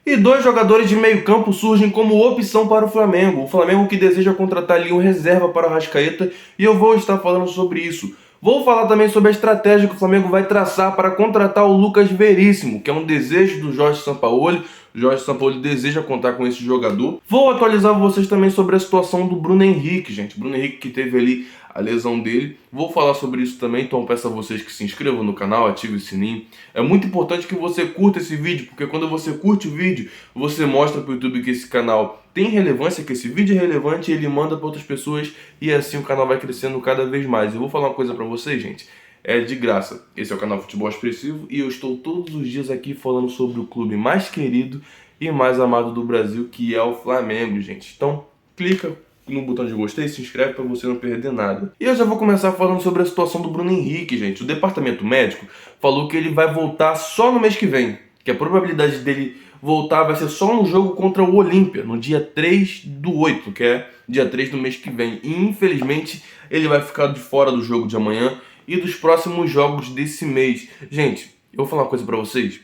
E dois jogadores de meio campo surgem como opção para o Flamengo. O Flamengo que deseja contratar ali um reserva para o Arrascaeta, e eu vou estar falando sobre isso. Vou falar também sobre a estratégia que o Flamengo vai traçar para contratar o Lucas Veríssimo, que é um desejo do Jorge Sampaoli. O Jorge Sampaoli deseja contar com esse jogador. Vou atualizar vocês também sobre a situação do Bruno Henrique, gente. Bruno Henrique que teve ali a lesão dele. Vou falar sobre isso também, então peço a vocês que se inscrevam no canal, ativem o sininho. É muito importante que você curta esse vídeo, porque quando você curte o vídeo, você mostra para o YouTube que esse canal tem relevância, que esse vídeo é relevante, e ele manda para outras pessoas, e assim o canal vai crescendo cada vez mais. Eu vou falar uma coisa para vocês, gente. É de graça. Esse é o canal Futebol Expressivo e eu estou todos os dias aqui falando sobre o clube mais querido e mais amado do Brasil, que é o Flamengo, gente. Então, clica no botão de gostei e se inscreve para você não perder nada. E eu já vou começar falando sobre a situação do Bruno Henrique, gente. O departamento médico falou que ele vai voltar só no mês que vem, que a probabilidade dele voltar vai ser só no jogo contra o Olímpia, no dia 3/8, que é dia 3 do mês que vem. E infelizmente ele vai ficar de fora do jogo de amanhã e dos próximos jogos desse mês. Gente, eu vou falar uma coisa pra vocês.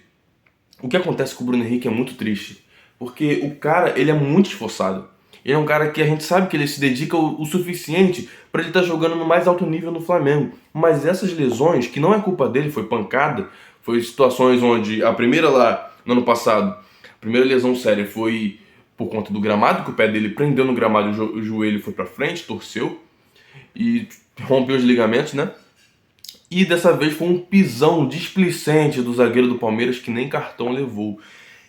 O que acontece com o Bruno Henrique é muito triste, porque o cara, ele é muito esforçado. Ele é um cara que a gente sabe que ele se dedica o suficiente para ele estar jogando no mais alto nível no Flamengo. Mas essas lesões, que não é culpa dele, foi pancada, foi situações onde a primeira lá, no ano passado, a primeira lesão séria foi por conta do gramado, que o pé dele prendeu no gramado e o joelho foi para frente, torceu e rompeu os ligamentos, né? E dessa vez foi um pisão displicente do zagueiro do Palmeiras que nem cartão levou.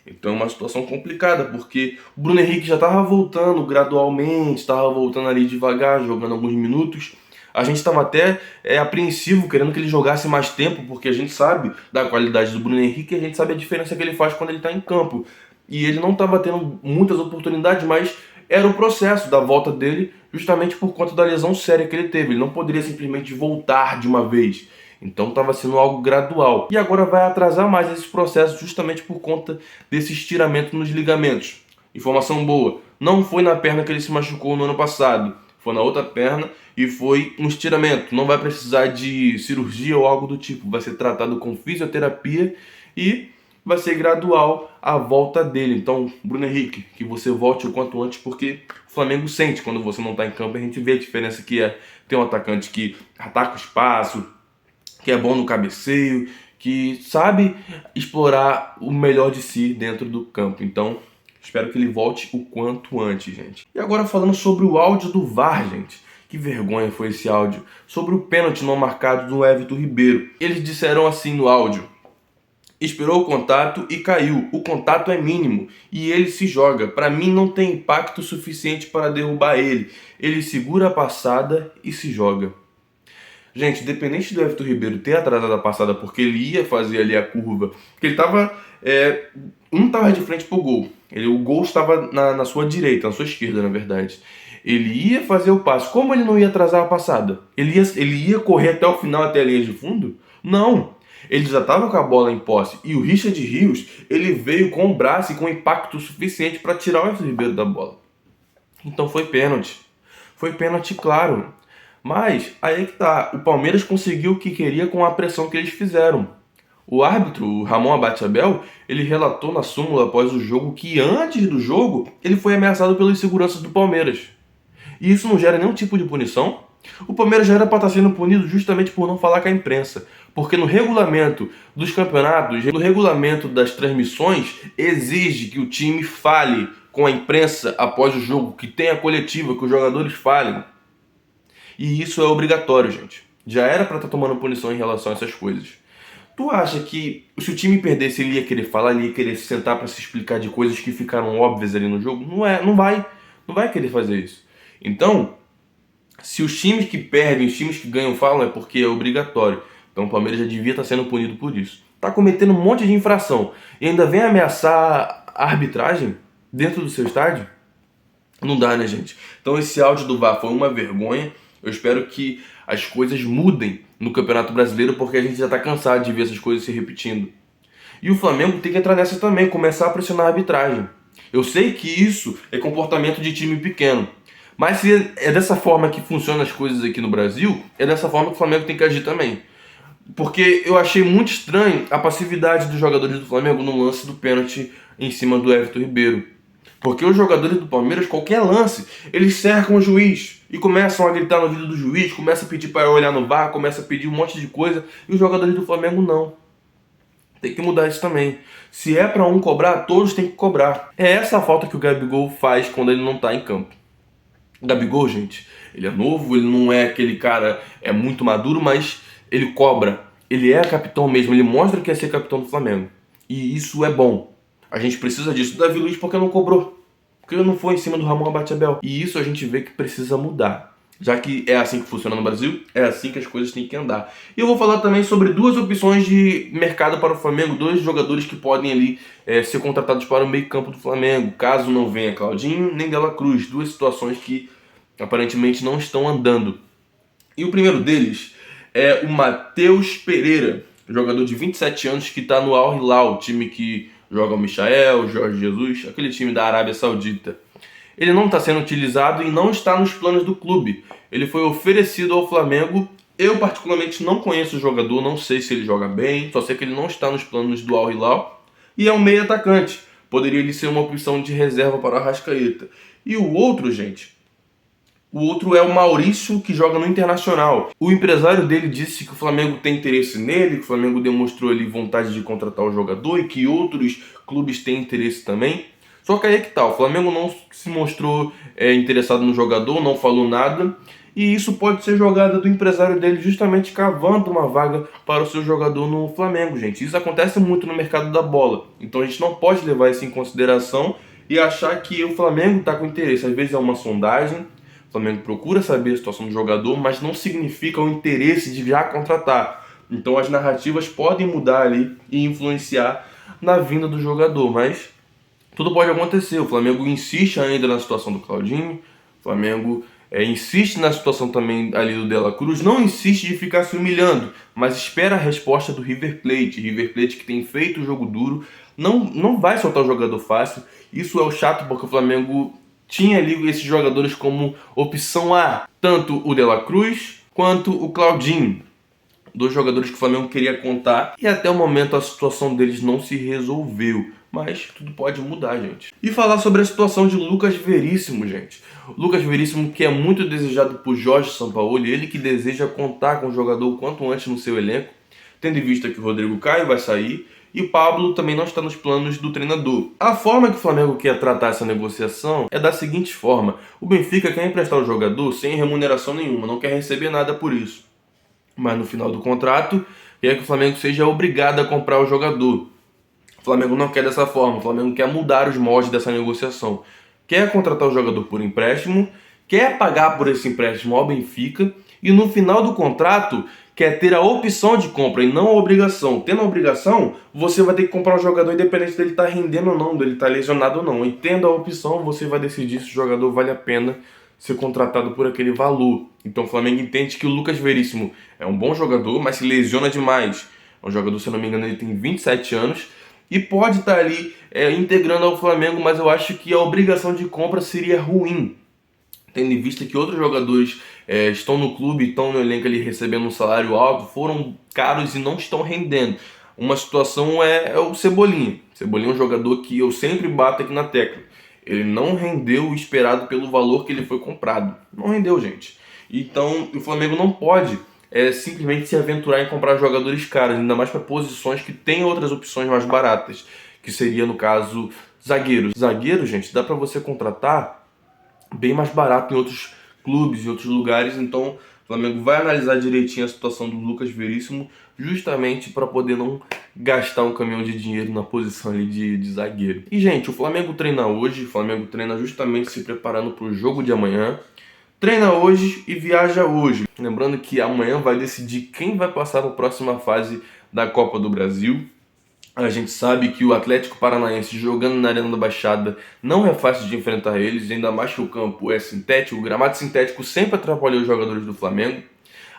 Então é uma situação complicada, porque o Bruno Henrique já estava voltando gradualmente, estava voltando ali devagar, jogando alguns minutos. A gente estava até apreensivo, querendo que ele jogasse mais tempo, porque a gente sabe da qualidade do Bruno Henrique e a gente sabe a diferença que ele faz quando ele está em campo. E ele não estava tendo muitas oportunidades, mas era o processo da volta dele, justamente por conta da lesão séria que ele teve. Ele não poderia simplesmente voltar de uma vez. Então estava sendo algo gradual. E agora vai atrasar mais esse processo justamente por conta desse estiramento nos ligamentos. Informação boa, não foi na perna que ele se machucou no ano passado. Foi na outra perna e foi um estiramento. Não vai precisar de cirurgia ou algo do tipo. Vai ser tratado com fisioterapia e vai ser gradual a volta dele. Então, Bruno Henrique, que você volte o quanto antes, porque o Flamengo sente quando você não está em campo. A gente vê a diferença que é ter um atacante que ataca o espaço, que é bom no cabeceio, que sabe explorar o melhor de si dentro do campo. Então, espero que ele volte o quanto antes, gente. E agora falando sobre o áudio do VAR, gente. Que vergonha foi esse áudio. Sobre o pênalti não marcado do Everton Ribeiro. Eles disseram assim no áudio: esperou o contato e caiu. O contato é mínimo e ele se joga. Para mim não tem impacto suficiente para derrubar ele. Ele segura a passada e se joga. Gente, independente do Everton Ribeiro ter atrasado a passada porque ele ia fazer ali a curva, porque ele estava não estava de frente pro gol. O gol estava na sua direita, na sua esquerda, na verdade. Ele ia fazer o passe. Como ele não ia atrasar a passada? Ele ia correr até o final, até a linha de fundo? Não. Ele já estava com a bola em posse. E o Richard Rios, ele veio com o braço e com impacto suficiente para tirar o Everton Ribeiro da bola. Então foi pênalti. Foi pênalti, claro. Mas aí que tá. O Palmeiras conseguiu o que queria com a pressão que eles fizeram. O árbitro, o Ramon Abate-Abel, ele relatou na súmula após o jogo que antes do jogo ele foi ameaçado pelos seguranças do Palmeiras. E isso não gera nenhum tipo de punição? O Palmeiras já era para estar sendo punido justamente por não falar com a imprensa. Porque no regulamento dos campeonatos, no regulamento das transmissões, exige que o time fale com a imprensa após o jogo, que tenha coletiva, que os jogadores falem. E isso é obrigatório, gente. Já era para estar tomando punição em relação a essas coisas. Tu acha que se o time perdesse, ele ia querer falar, ele ia querer sentar para se explicar de coisas que ficaram óbvias ali no jogo? Não vai querer fazer isso. Então, se os times que perdem, os times que ganham falam, é porque é obrigatório. Então o Palmeiras já devia estar sendo punido por isso. Tá cometendo um monte de infração e ainda vem ameaçar a arbitragem dentro do seu estádio? Não dá, né, gente? Então esse áudio do VAR foi uma vergonha. Eu espero que as coisas mudem no Campeonato Brasileiro, porque a gente já está cansado de ver essas coisas se repetindo. E o Flamengo tem que entrar nessa também, começar a pressionar a arbitragem. Eu sei que isso é comportamento de time pequeno, mas se é dessa forma que funcionam as coisas aqui no Brasil, é dessa forma que o Flamengo tem que agir também. Porque eu achei muito estranho a passividade dos jogadores do Flamengo no lance do pênalti em cima do Everton Ribeiro. Porque os jogadores do Palmeiras, qualquer lance, eles cercam o juiz e começam a gritar no ouvido do juiz, começam a pedir para olhar no VAR, começam a pedir um monte de coisa, e os jogadores do Flamengo não. Tem que mudar isso também. Se é para um cobrar, todos têm que cobrar. É essa a falta que o Gabigol faz quando ele não tá em campo. O Gabigol, gente, ele é novo, ele não é aquele cara muito maduro, mas ele cobra. Ele é capitão mesmo, ele mostra que é ser capitão do Flamengo. E isso é bom. A gente precisa disso. O Davi Luiz porque não cobrou? Porque ele não foi em cima do Ramon Abateabel. E isso a gente vê que precisa mudar. Já que é assim que funciona no Brasil, é assim que as coisas têm que andar. E eu vou falar também sobre duas opções de mercado para o Flamengo, dois jogadores que podem ali ser contratados para o meio-campo do Flamengo, caso não venha Claudinho nem Dela Cruz, duas situações que aparentemente não estão andando. E o primeiro deles é o Matheus Pereira, jogador de 27 anos que está no Al Hilal, time que joga o Michael, Jorge Jesus, aquele time da Arábia Saudita. Ele não está sendo utilizado e não está nos planos do clube. Ele foi oferecido ao Flamengo. Eu particularmente não conheço o jogador, não sei se ele joga bem, só sei que ele não está nos planos do Al Hilal. E é um meio atacante. Poderia ele ser uma opção de reserva para o Arrascaeta. E o outro, gente, o outro é o Maurício, que joga no Internacional. O empresário dele disse que o Flamengo tem interesse nele, que o Flamengo demonstrou ali vontade de contratar o jogador e que outros clubes têm interesse também. Só que aí é que tá, o Flamengo não se mostrou interessado no jogador, não falou nada, e isso pode ser jogada do empresário dele justamente cavando uma vaga para o seu jogador no Flamengo, gente. Isso acontece muito no mercado da bola, então a gente não pode levar isso em consideração e achar que o Flamengo está com interesse. Às vezes é uma sondagem, o Flamengo procura saber a situação do jogador, mas não significa o interesse de já contratar. Então as narrativas podem mudar ali e influenciar na vinda do jogador, mas tudo pode acontecer. O Flamengo insiste ainda na situação do Claudinho, o Flamengo insiste na situação também ali do Dela Cruz, não insiste de ficar se humilhando, mas espera a resposta do River Plate. River Plate que tem feito o jogo duro, não vai soltar o jogador fácil. Isso é o chato porque o Flamengo tinha ali esses jogadores como opção A, tanto o Dela Cruz quanto o Claudinho. Dois jogadores que o Flamengo queria contar e até o momento a situação deles não se resolveu. Mas tudo pode mudar, gente. E falar sobre a situação de Lucas Veríssimo, gente. O Lucas Veríssimo que é muito desejado por Jorge Sampaoli, ele que deseja contar com o jogador o quanto antes no seu elenco, tendo em vista que o Rodrigo Caio vai sair e o Pablo também não está nos planos do treinador. A forma que o Flamengo quer tratar essa negociação é da seguinte forma: o Benfica quer emprestar o jogador sem remuneração nenhuma, não quer receber nada por isso. Mas no final do contrato, quer que o Flamengo seja obrigado a comprar o jogador. O Flamengo não quer dessa forma, o Flamengo quer mudar os moldes dessa negociação. Quer contratar o jogador por empréstimo, quer pagar por esse empréstimo ao Benfica e no final do contrato quer ter a opção de compra e não a obrigação. Tendo a obrigação, você vai ter que comprar o jogador independente dele estar rendendo ou não, dele estar lesionado ou não. E tendo a opção, você vai decidir se o jogador vale a pena ser contratado por aquele valor. Então o Flamengo entende que o Lucas Veríssimo é um bom jogador, mas se lesiona demais. É um jogador, se eu não me engano, ele tem 27 anos e pode estar ali integrando ao Flamengo, mas eu acho que a obrigação de compra seria ruim, tendo em vista que outros jogadores estão no clube, estão no elenco ali recebendo um salário alto, foram caros e não estão rendendo. Uma situação é o Cebolinha. Cebolinha é um jogador que eu sempre bato aqui na tecla. Ele não rendeu o esperado pelo valor que ele foi comprado. Não rendeu, gente. Então o Flamengo não pode simplesmente se aventurar em comprar jogadores caros, ainda mais para posições que tem outras opções mais baratas, que seria, no caso, zagueiros. Zagueiro, gente, dá para você contratar bem mais barato em outros clubes, em outros lugares. Então o Flamengo vai analisar direitinho a situação do Lucas Veríssimo, justamente para poder não gastar um caminhão de dinheiro na posição ali de zagueiro. E, gente, o Flamengo treina hoje, o Flamengo treina justamente se preparando para o jogo de amanhã. Treina hoje e viaja hoje. Lembrando que amanhã vai decidir quem vai passar para a próxima fase da Copa do Brasil. A gente sabe que o Atlético Paranaense jogando na Arena da Baixada não é fácil de enfrentar eles, ainda mais que o campo é sintético. O gramado sintético sempre atrapalhou os jogadores do Flamengo.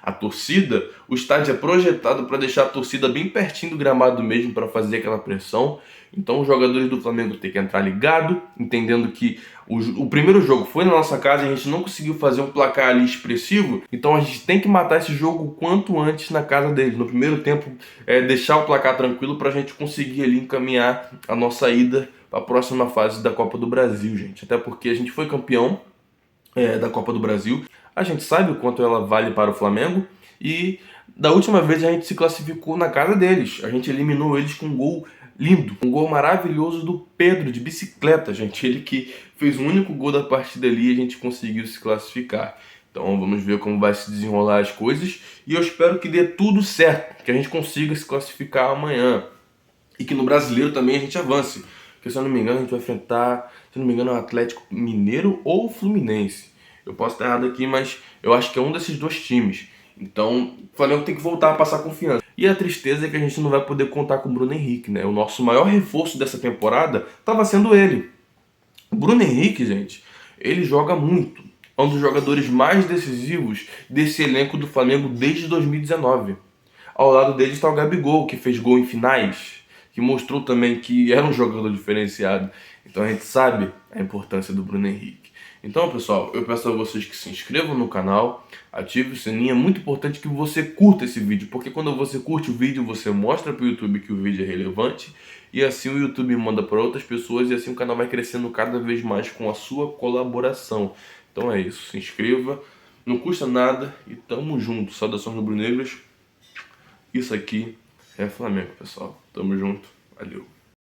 A torcida, o estádio é projetado para deixar a torcida bem pertinho do gramado mesmo, para fazer aquela pressão. Então os jogadores do Flamengo têm que entrar ligado, entendendo que o primeiro jogo foi na nossa casa e a gente não conseguiu fazer um placar ali expressivo, então a gente tem que matar esse jogo o quanto antes na casa deles. No primeiro tempo, deixar o placar tranquilo para a gente conseguir ali encaminhar a nossa ida para a próxima fase da Copa do Brasil, gente. Até porque a gente foi campeão da Copa do Brasil, a gente sabe o quanto ela vale para o Flamengo e da última vez a gente se classificou na casa deles. A gente eliminou eles com um gol lindo, um gol maravilhoso do Pedro de bicicleta, gente. Ele que fez o único gol da partida ali e a gente conseguiu se classificar. Então vamos ver como vai se desenrolar as coisas e eu espero que dê tudo certo, que a gente consiga se classificar amanhã e que no Brasileiro também a gente avance. Porque se eu não me engano a gente vai enfrentar, se eu não me engano, o Atlético Mineiro ou o Fluminense. Eu posso estar errado aqui, mas eu acho que é um desses dois times. Então o Flamengo tem que voltar a passar confiança. E a tristeza é que a gente não vai poder contar com o Bruno Henrique, né? O nosso maior reforço dessa temporada estava sendo ele. O Bruno Henrique, gente, ele joga muito. É um dos jogadores mais decisivos desse elenco do Flamengo desde 2019. Ao lado dele está o Gabigol, que fez gol em finais, que mostrou também que era um jogador diferenciado. Então a gente sabe a importância do Bruno Henrique. Então, pessoal, eu peço a vocês que se inscrevam no canal, ative o sininho. É muito importante que você curta esse vídeo, porque quando você curte o vídeo, você mostra para o YouTube que o vídeo é relevante e assim o YouTube manda para outras pessoas e assim o canal vai crescendo cada vez mais com a sua colaboração. Então é isso, se inscreva, não custa nada e tamo junto. Saudações rubro-negras. Isso aqui é Flamengo, pessoal. Tamo junto. Valeu.